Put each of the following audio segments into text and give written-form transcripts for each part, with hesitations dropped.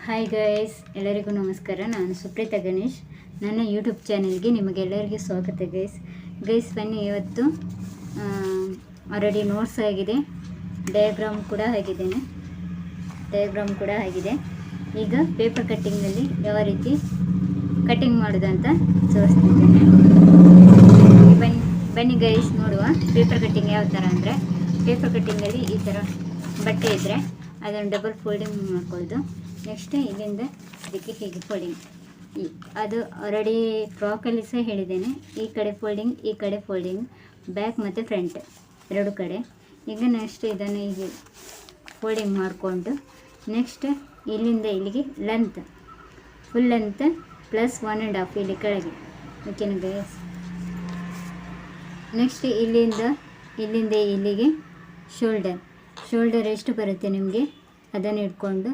Hi guys, ಎಲ್ಲರಿಗೂ ನಮಸ್ಕಾರ. ನಾನು ಸುಪ್ರೀತಾ ಗಣೇಶ್. ನನ್ನ ಯೂಟ್ಯೂಬ್ ಚಾನೆಲ್ಗೆ ನಿಮಗೆಲ್ಲರಿಗೂ ಸ್ವಾಗತ ಗೈಸ್. ಬನ್ನಿ, ಇವತ್ತು ಆಲ್ರೆಡಿ ನೋಟ್ಸ್ ಆಗಿದೆ, ಡಯಾಗ್ರಾಮ್ ಕೂಡ ಆಗಿದೆ. ಈಗ ಪೇಪರ್ ಕಟ್ಟಿಂಗಲ್ಲಿ ಯಾವ ರೀತಿ ಕಟ್ಟಿಂಗ್ ಮಾಡೋದಂತ ತೋರಿಸ್ತಿದ್ದೇನೆ. ಬನ್ನಿ ಗೈಸ್, ನೋಡುವ ಪೇಪರ್ ಕಟ್ಟಿಂಗ್ ಯಾವ ಥರ ಅಂದರೆ, ಪೇಪರ್ ಕಟ್ಟಿಂಗಲ್ಲಿ ಈ ಥರ ಬಟ್ಟೆ ಇದ್ದರೆ ಅದನ್ನು ಡಬಲ್ ಫೋಲ್ಡಿಂಗ್ ಮಾಡ್ಕೊಳ್ಳೋದು. ನೆಕ್ಸ್ಟ್ ಇಲ್ಲಿಂದ ಇದಕ್ಕೆ ಹೀಗೆ ಫೋಲ್ಡಿಂಗ್, ಅದು ಆಲ್ರೆಡಿ ಫ್ರಾಕಲ್ಲಿ ಸಹ ಹೇಳಿದ್ದೇನೆ. ಈ ಕಡೆ ಫೋಲ್ಡಿಂಗ್ ಬ್ಯಾಕ್ ಮತ್ತು ಫ್ರಂಟ್ ಎರಡು ಕಡೆ. ಈಗ ನೆಕ್ಸ್ಟ್ ಇದನ್ನು ಹೀಗೆ ಫೋಲ್ಡಿಂಗ್ ಮಾಡಿಕೊಂಡು, ನೆಕ್ಸ್ಟ್ ಇಲ್ಲಿಂದ ಇಲ್ಲಿಗೆ ಫುಲ್ ಲೆಂತ್ ಪ್ಲಸ್ 1.5 ಇಲ್ಲಿ ಕೆಳಗೆ. ಓಕೆನಾ ಗೈಸ್? ನೆಕ್ಸ್ಟ್ ಇಲ್ಲಿಂದ ಇಲ್ಲಿಗೆ ಶೋಲ್ಡರ್ ಎಷ್ಟು ಬರುತ್ತೆ ನಿಮಗೆ ಅದನ್ನು ಇಟ್ಕೊಂಡು,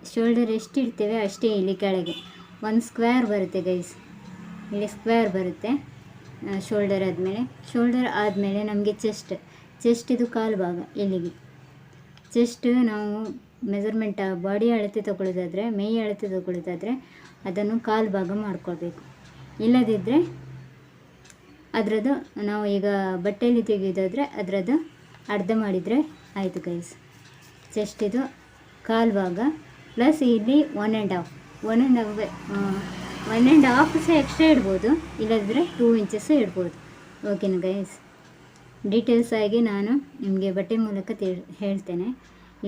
ಶೋಲ್ಡರ್ ಎಷ್ಟು ಇಡ್ತೇವೆ ಅಷ್ಟೇ ಇಲ್ಲಿ ಕೆಳಗೆ ಒಂದು ಸ್ಕ್ವೇರ್ ಬರುತ್ತೆ ಗೈಸ್. ಇಲ್ಲಿ ಸ್ಕ್ವೇರ್ ಬರುತ್ತೆ ಶೋಲ್ಡರ್ ಆದಮೇಲೆ ನಮಗೆ ಚೆಸ್ಟ್ ಇದು ಕಾಲು ಭಾಗ. ಇಲ್ಲಿಗೆ ಚೆಸ್ಟ್ ನಾವು ಮೆಜರ್ಮೆಂಟ್ ಬಾಡಿ ಅಳತೆ ತಗೊಳ್ಳೋದಾದರೆ, ಮೈ ಅಳತೆ ತಗೊಳ್ಳೋದಾದರೆ ಅದನ್ನು ಕಾಲು ಭಾಗ ಮಾಡ್ಕೊಳ್ಬೇಕು. ಇಲ್ಲದಿದ್ದರೆ ಅದರದ್ದು ನಾವು ಈಗ ಬಟ್ಟೆಯಲ್ಲಿ ತೆಗೆಯೋದಾದರೆ ಅದರದ್ದು ಅರ್ಧ ಮಾಡಿದರೆ ಆಯಿತು ಗೈಸ್. ಚೆಸ್ಟ್ ಇದು ಕಾಲು ಭಾಗ ಪ್ಲಸ್ ಇಲ್ಲಿ 1.5 ಸಹ ಎಕ್ಸ್ಟ್ರಾ ಇಡ್ಬೋದು, ಇಲ್ಲದಿದ್ದರೆ 2 ಇಂಚಸ್ ಇಡ್ಬೋದು. ಓಕೆನಾ ಗೈಸ್? ಡೀಟೇಲ್ಸ್ ಆಗಿ ನಾನು ನಿಮಗೆ ಬಟ್ಟೆ ಮೂಲಕ ಹೇಳ್ತೇನೆ.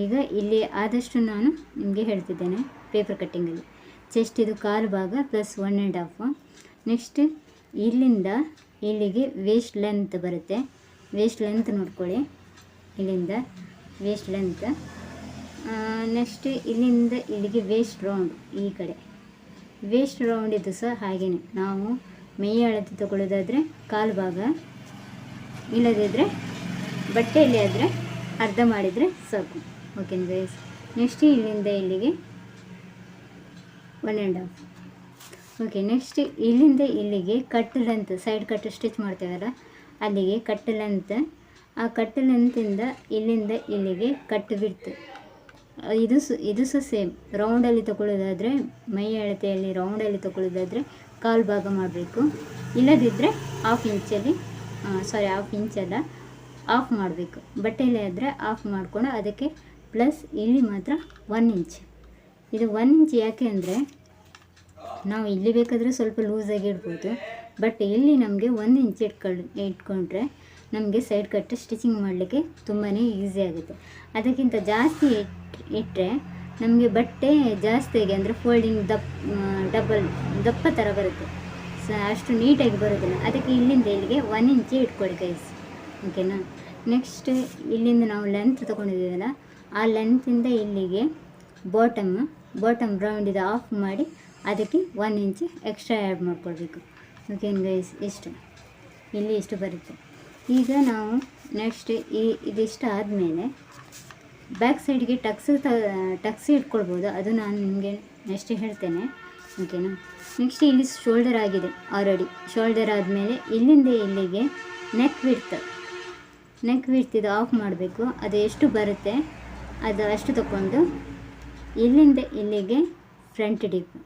ಈಗ ಇಲ್ಲಿ ಆದಷ್ಟು ನಾನು ನಿಮಗೆ ಹೇಳ್ತಿದ್ದೇನೆ. ಪೇಪರ್ ಕಟ್ಟಿಂಗಲ್ಲಿ ಚೆಸ್ಟ್ ಇದು ಕಾಲು ಭಾಗ ಪ್ಲಸ್ 1.5. ನೆಕ್ಸ್ಟ್ ಇಲ್ಲಿಂದ ಇಲ್ಲಿಗೆ ವೇಸ್ಟ್ ಲೆಂತ್ ಬರುತ್ತೆ. ವೇಸ್ಟ್ ಲೆಂತ್ ನೋಡ್ಕೊಳ್ಳಿ, ಇಲ್ಲಿಂದ ವೇಸ್ಟ್ ಲೆಂತ್. ನೆಕ್ಸ್ಟ್ ಇಲ್ಲಿಂದ ಇಲ್ಲಿಗೆ ವೇಸ್ಟ್ ರೌಂಡ್, ಈ ಕಡೆ ವೇಸ್ಟ್ ರೌಂಡ್ ಇದು ಸಹ ಹಾಗೆಯೇ ನಾವು ಮೈ ಅಳತೆ ತಗೊಳ್ಳೋದಾದರೆ ಕಾಲು ಭಾಗ, ಇಲ್ಲದಿದ್ದರೆ ಬಟ್ಟೆಯಲ್ಲಿ ಆದರೆ ಅರ್ಧ ಮಾಡಿದರೆ ಸಾಕು. ಓಕೆನಾ ಗೈಸ್? ನೆಕ್ಸ್ಟ್ ಇಲ್ಲಿಂದ ಇಲ್ಲಿಗೆ 1.5. ಓಕೆ. ನೆಕ್ಸ್ಟ್ ಇಲ್ಲಿಂದ ಇಲ್ಲಿಗೆ cut length, side cut stitch ಮಾಡ್ತೇವಲ್ಲ ಅಲ್ಲಿಗೆ ಕಟ್ ಲೆಂತ್. ಆ ಕಟ್ ಲೆಂತಿಂದ ಇಲ್ಲಿಂದ ಇಲ್ಲಿಗೆ ಕಟ್ ಬಿಡ್ತು. ಇದು ಸಹ ಸೇಮ್. ರೌಂಡಲ್ಲಿ ತಗೊಳ್ಳೋದಾದರೆ, ಮೈ ಅಳತೆಯಲ್ಲಿ ರೌಂಡಲ್ಲಿ ತಗೊಳ್ಳೋದಾದರೆ ಕಾಲು ಭಾಗ ಮಾಡಬೇಕು. ಇಲ್ಲದಿದ್ದರೆ ಹಾಫ್ ಇಂಚಲ್ಲ, ಆಫ್ ಮಾಡಬೇಕು. ಬಟ್ಟೆಯಲ್ಲಿ ಆದರೆ ಆಫ್ ಮಾಡಿಕೊಂಡು ಅದಕ್ಕೆ ಪ್ಲಸ್ ಇಲ್ಲಿ ಮಾತ್ರ 1 ಇಂಚ್. ಇದು 1 ಇಂಚ್ ಯಾಕೆ ಅಂದರೆ, ನಾವು ಇಲ್ಲಿ ಬೇಕಾದರೆ ಸ್ವಲ್ಪ ಲೂಸಾಗಿ ಇಡ್ಬೋದು, ಬಟ್ ಇಲ್ಲಿ ನಮಗೆ 1 ಇಂಚ್ ಇಟ್ಕೊಂಡ್ರೆ ನಮಗೆ ಸೈಡ್ ಕಟ್ ಸ್ಟಿಚಿಂಗ್ ಮಾಡಲಿಕ್ಕೆ ತುಂಬಾ ಈಸಿ ಆಗುತ್ತೆ. ಅದಕ್ಕಿಂತ ಜಾಸ್ತಿ ಇಟ್ಟರೆ ನಮಗೆ ಬಟ್ಟೆ ಜಾಸ್ತಿಯಾಗಿ ಅಂದರೆ ಫೋಲ್ಡಿಂಗ್ ದಪ್ಪ ಥರ ಬರುತ್ತೆ, ಅಷ್ಟು ನೀಟಾಗಿ ಬರೋದಿಲ್ಲ. ಅದಕ್ಕೆ ಇಲ್ಲಿಂದ ಇಲ್ಲಿಗೆ 1 ಇಂಚ್ ಇಟ್ಕೊಳ್ಳಿ ಗೈಸ್. ಓಕೆನಾ? ನೆಕ್ಸ್ಟ್ ಇಲ್ಲಿಂದ ನಾವು ಲೆಂತ್ ತೊಗೊಂಡಿದ್ದೀವಲ್ಲ, ಆ ಲೆಂತಿಂದ ಇಲ್ಲಿಗೆ ಬಾಟಮ್ ರೌಂಡ್ ಇದು ಆಫ್ ಮಾಡಿ ಅದಕ್ಕೆ 1 ಇಂಚ್ ಎಕ್ಸ್ಟ್ರಾ ಆ್ಯಡ್ ಮಾಡ್ಕೊಳ್ಬೇಕು. ಓಕೆನಾ ಗೈಸ್? ಇಷ್ಟು ಬರುತ್ತೆ. ಈಗ ನಾವು ನೆಕ್ಸ್ಟ್ ಇದಿಷ್ಟು ಆದಮೇಲೆ ಬ್ಯಾಕ್ ಸೈಡ್ಗೆ ಟಕ್ಸ್ ಇಟ್ಕೊಳ್ಬೋದು, ಅದು ನಾನು ನಿಮಗೆ ನೆಕ್ಸ್ಟ್ ಹೇಳ್ತೇನೆ. ಓಕೆನಾ? ನೆಕ್ಸ್ಟ್ ಇಲ್ಲಿ ಶೋಲ್ಡರ್ ಆಗಿದೆ ಆಲ್ರೆಡಿ. ಶೋಲ್ಡರ್ ಆದಮೇಲೆ ಇಲ್ಲಿಂದ ಇಲ್ಲಿಗೆ ನೆಕ್ ವಿಡ್ತ್ ಇದು ಆಫ್ ಮಾಡಬೇಕು. ಅದು ಎಷ್ಟು ಬರುತ್ತೆ ಅದು ಅಷ್ಟು ತಗೊಂಡು ಇಲ್ಲಿಂದ ಇಲ್ಲಿಗೆ front dip,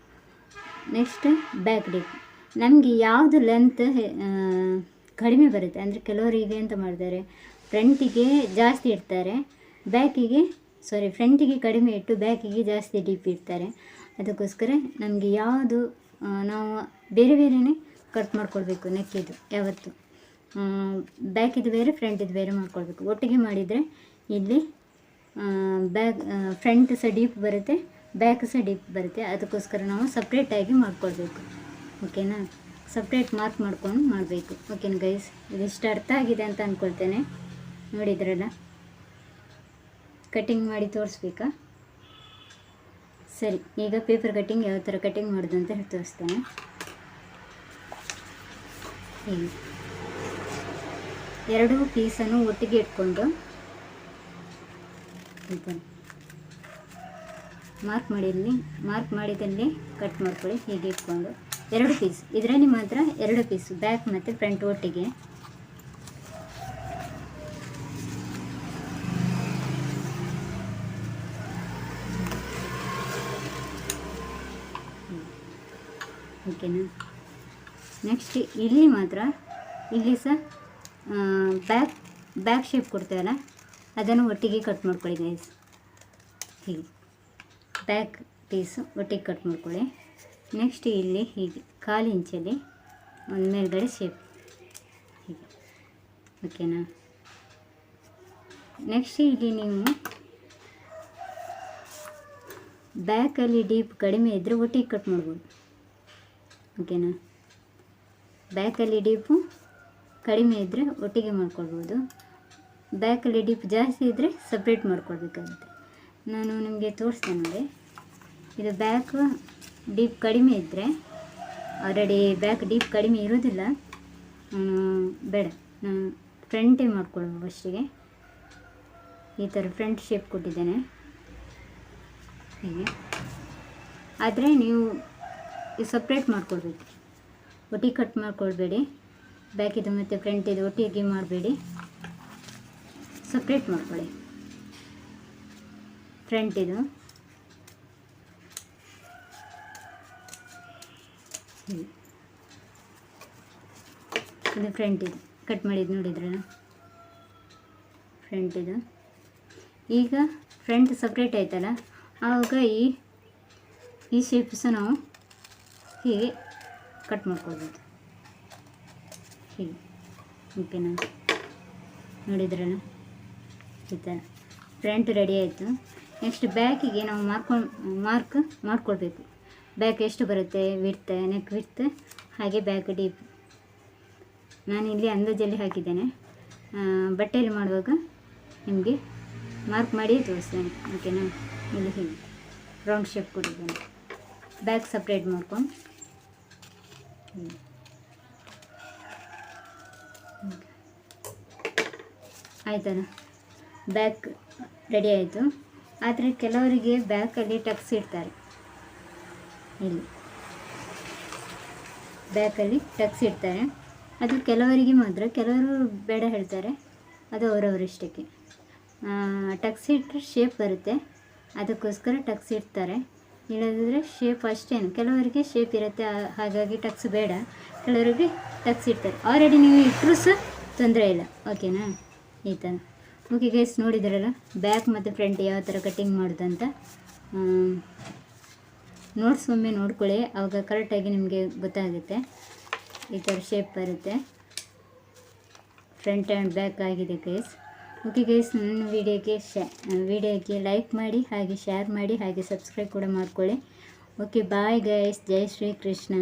next back dip. ನಮಗೆ ಯಾವುದು ಲೆಂತ್ ಕಡಿಮೆ ಬರುತ್ತೆ ಅಂದರೆ, ಕೆಲವರಿಗೆ ಎಂತ ಮಾಡ್ತಾರೆ, ಫ್ರಂಟಿಗೆ ಜಾಸ್ತಿ ಇಡ್ತಾರೆ, ಫ್ರಂಟಿಗೆ ಕಡಿಮೆ ಇಟ್ಟು ಬ್ಯಾಕಿಗೆ ಜಾಸ್ತಿ ಡೀಪ್ ಇಡ್ತಾರೆ. ಅದಕ್ಕೋಸ್ಕರ ನಮಗೆ ಯಾವುದು ನಾವು ಬೇರೆನೇ ಕಟ್ ಮಾಡ್ಕೊಳ್ಬೇಕು. ನೆಕ್ಕಿದು ಯಾವತ್ತು ಬ್ಯಾಕಿದು ಬೇರೆ ಫ್ರಂಟಿದು ಬೇರೆ ಮಾಡ್ಕೊಳ್ಬೇಕು. ಒಟ್ಟಿಗೆ ಮಾಡಿದರೆ ಇಲ್ಲಿ ಫ್ರಂಟ್ ಸಹ ಡೀಪ್ ಬರುತ್ತೆ, ಬ್ಯಾಕ್ ಸಹ ಡೀಪ್ ಬರುತ್ತೆ. ಅದಕ್ಕೋಸ್ಕರ ನಾವು ಸಪ್ರೇಟಾಗಿ ಮಾಡ್ಕೊಳ್ಬೇಕು. ಓಕೆನಾ? ಸಪ್ರೇಟ್ ಮಾರ್ಕ್ ಮಾಡ್ಕೊಂಡು ಮಾಡಬೇಕು. ಓಕೆನಾ ಗೈಸ್? ಇದಿಷ್ಟು ಅರ್ಥ ಆಗಿದೆ ಅಂತ ಅಂದ್ಕೊಳ್ತೇನೆ. ನೋಡಿದ್ರಲ್ಲ, ಕಟ್ಟಿಂಗ್ ಮಾಡಿ ತೋರಿಸ್ಬೇಕಾ? ಸರಿ, ಈಗ ಪೇಪರ್ ಕಟ್ಟಿಂಗ್ ಯಾವ ಥರ ಕಟ್ಟಿಂಗ್ ಮಾಡೋದು ಅಂತ ಹೇಳಿ ತೋರಿಸ್ತೇನೆ. ಹೀಗೆ 2 ಪೀಸನ್ನು ಒಟ್ಟಿಗೆ ಇಟ್ಕೊಂಡು ಮಾರ್ಕ್ ಮಾಡಿದಲ್ಲಿ ಕಟ್ ಮಾಡ್ಕೊಳ್ಳಿ. ಹೀಗೆ ಇಟ್ಕೊಂಡು 2 ಪೀಸ್, ಇದರಲ್ಲಿ ಮಾತ್ರ 2 ಪೀಸ್, ಬ್ಯಾಕ್ ಮತ್ತು ಫ್ರಂಟ್ ಒಟ್ಟಿಗೆ. ಓಕೆನಾ. ನೆಕ್ಸ್ಟ್ ಇಲ್ಲಿ ಮಾತ್ರ ಇಲ್ಲಿ ಸಹ ಬ್ಯಾಕ್ ಶೇಪ್ ಕೊಡ್ತೇವಲ್ಲ ಅದನ್ನು ಒಟ್ಟಿಗೆ ಕಟ್ ಮಾಡ್ಕೊಳ್ಳಿ ಗೈಸ್. ಹೀಗೆ ಬ್ಯಾಕ್ ಪೀಸು ಒಟ್ಟಿಗೆ ಕಟ್ ಮಾಡ್ಕೊಳ್ಳಿ. ನೆಕ್ಸ್ಟ್ ಇಲ್ಲಿ ಹೀಗೆ 1/4 ಇಂಚಲ್ಲಿ ಒಂದು ಮೇಲ್ಗಡೆ ಶೇಪ್ ಹೀಗೆ, ಓಕೆನಾ. ನೆಕ್ಸ್ಟ್ ಇಲ್ಲಿ ನೀವು ಬ್ಯಾಕಲ್ಲಿ ಡೀಪ್ ಕಡಿಮೆ ಇದ್ದರೆ ಒಟ್ಟಿಗೆ ಕಟ್ ಮಾಡ್ಬೋದು, ಓಕೆನಾ. ಬ್ಯಾಕಲ್ಲಿ ಡೀಪು ಕಡಿಮೆ ಇದ್ದರೆ ಒಟ್ಟಿಗೆ ಮಾಡ್ಕೊಳ್ಬೋದು, ಬ್ಯಾಕಲ್ಲಿ ಡೀಪ್ ಜಾಸ್ತಿ ಇದ್ದರೆ ಸಪ್ರೇಟ್ ಮಾಡ್ಕೊಳ್ಬೇಕಾಗುತ್ತೆ. ನಾನು ನಿಮಗೆ ತೋರಿಸ್ತೇನೆ ನೋಡಿ. ಇದು ಬ್ಯಾಕ್ ಡೀಪ್ ಕಡಿಮೆ ಇದ್ದರೆ, ಆಲ್ರೆಡಿ ಬ್ಯಾಕ್ ಡೀಪ್ ಕಡಿಮೆ ಇರೋದಿಲ್ಲ, ಬೇಡ, ನಾನು ಫ್ರಂಟೇ ಮಾಡ್ಕೊಳ್ಳುವ ಫಸ್ಟಿಗೆ. ಈ ಥರ ಫ್ರಂಟ್ ಶೇಪ್ ಕೊಟ್ಟಿದ್ದೇನೆ ಹೀಗೆ. ಆದರೆ ನೀವು ಸಪ್ರೇಟ್ ಮಾಡ್ಕೊಳ್ಬೇಕು, ಒಟ್ಟಿಗೆ ಕಟ್ ಮಾಡ್ಕೊಳ್ಬೇಡಿ. ಬ್ಯಾಕಿದು ಮತ್ತು ಫ್ರಂಟಿದು ಒಟ್ಟಿಗೆ ಮಾಡಬೇಡಿ, ಸಪ್ರೇಟ್ ಮಾಡ್ಕೊಳ್ಳಿ. ಫ್ರಂಟಿದು ಇದು ಫ್ರಂಟಿದು ಕಟ್ ಮಾಡಿದ್ದು ನೋಡಿದ್ರಲ್ಲ, ಫ್ರಂಟಿದು. ಈಗ ಫ್ರಂಟ್ ಸಪ್ರೇಟ್ ಆಯ್ತಲ್ಲ, ಆವಾಗ ಈ ಶೇಪ್ ಸಹ ನಾವು ಹೀಗೆ ಕಟ್ ಮಾಡ್ಕೊಳ್ಬೋದು ಹೀಗೆ, ಓಕೆನಾ. ನೋಡಿದ್ರಲ್ಲ, ಈ ಥರ ಫ್ರಂಟ್ ರೆಡಿ ಆಯಿತು. ನೆಕ್ಸ್ಟ್ ಬ್ಯಾಕಿಗೆ ನಾವು ಮಾರ್ಕ್ ಮಾಡ್ಕೊಳ್ಬೇಕು. ಬ್ಯಾಕ್ ಎಷ್ಟು ಬರುತ್ತೆ, ವಿಡ್ತ್, ನೆಕ್ ವಿಡ್ತ್, ಹಾಗೆ ಬ್ಯಾಕ್ ಡೀಪ್. ನಾನು ಇಲ್ಲಿ ಅಂದಾಜಲ್ಲಿ ಹಾಕಿದ್ದೇನೆ, ಬಟ್ಟೆಯಲ್ಲಿ ಮಾಡುವಾಗ ನಿಮಗೆ ಮಾರ್ಕ್ ಮಾಡಿ ತೋರಿಸ್ತೇನೆ, ಓಕೆನಾ. ಇಲ್ಲಿ ಹೀಗೆ ರೌಂಡ್ ಶೇಪ್ ಕೊಟ್ಟಿದ್ದೇನೆ. ಬ್ಯಾಕ್ ಸಪ್ರೇಟ್ ಮಾಡ್ಕೊಂಡು ಆಯ್ತಲ್ಲ, ಬ್ಯಾಕ್ ರೆಡಿ ಆಯಿತು. ಆದರೆ ಕೆಲವರಿಗೆ ಬ್ಯಾಕಲ್ಲಿ ಟಕ್ಸ್ ಇಡ್ತಾರೆ, ಇಲ್ಲಿ ಬ್ಯಾಕಲ್ಲಿ ಟಕ್ಸ್ ಇಡ್ತಾರೆ. ಅದು ಕೆಲವರಿಗೆ ಮಾತ್ರ, ಕೆಲವರು ಬೇಡ ಹೇಳ್ತಾರೆ, ಅದು ಅವರವರಿಷ್ಟಕ್ಕೆ. ಟಕ್ಸ್ ಇಟ್ಟರೆ ಶೇಪ್ ಬರುತ್ತೆ, ಅದಕ್ಕೋಸ್ಕರ ಟಕ್ಸ್ ಇಡ್ತಾರೆ. ಇಲ್ಲದಿದ್ದರೆ ಶೇಪ್ ಅಷ್ಟೇನು, ಕೆಲವರಿಗೆ ಶೇಪ್ ಇರುತ್ತೆ, ಹಾಗಾಗಿ ಟಕ್ಸ್ ಬೇಡ, ಕೆಲವರಿಗೆ ಟಕ್ಸ್ ಇಡ್ತಾರೆ. ಆಲ್ರೆಡಿ ನೀವು ಇಟ್ಟರೂ ಸಹ ತೊಂದರೆ ಇಲ್ಲ, ಓಕೆನಾ. ಈ ಥರ ಓಕೆ ಗೈಸ್, ನೋಡಿದ್ರಲ್ಲ ಬ್ಯಾಕ್ ಮತ್ತು ಫ್ರಂಟ್ ಯಾವ ಥರ ಕಟ್ಟಿಂಗ್ ಮಾಡೋದಂತ. ನೋಟ್ಸ್ ಒಮ್ಮೆ ನೋಡ್ಕೊಳ್ಳಿ, ಆವಾಗ ಕರೆಕ್ಟಾಗಿ ನಿಮಗೆ ಗೊತ್ತಾಗುತ್ತೆ. ಈ ಥರ ಶೇಪ್ ಬರುತ್ತೆ, ಫ್ರಂಟ್ ಆ್ಯಂಡ್ ಬ್ಯಾಕ್ ಆಗಿದೆ ಗೈಸ್. ಓಕೆ ಗೈಸ್, ನನ್ನ ವಿಡಿಯೋಗೆ ಲೈಕ್ ಮಾಡಿ, ಹಾಗೆ ಶೇರ್ ಮಾಡಿ, ಹಾಗೆ ಸಬ್ಸ್ಕ್ರೈಬ್ ಕೂಡ ಮಾಡ್ಕೊಳ್ಳಿ. ಓಕೆ ಬಾಯ್ ಗೈಸ್, ಜೈ ಶ್ರೀ ಕೃಷ್ಣ.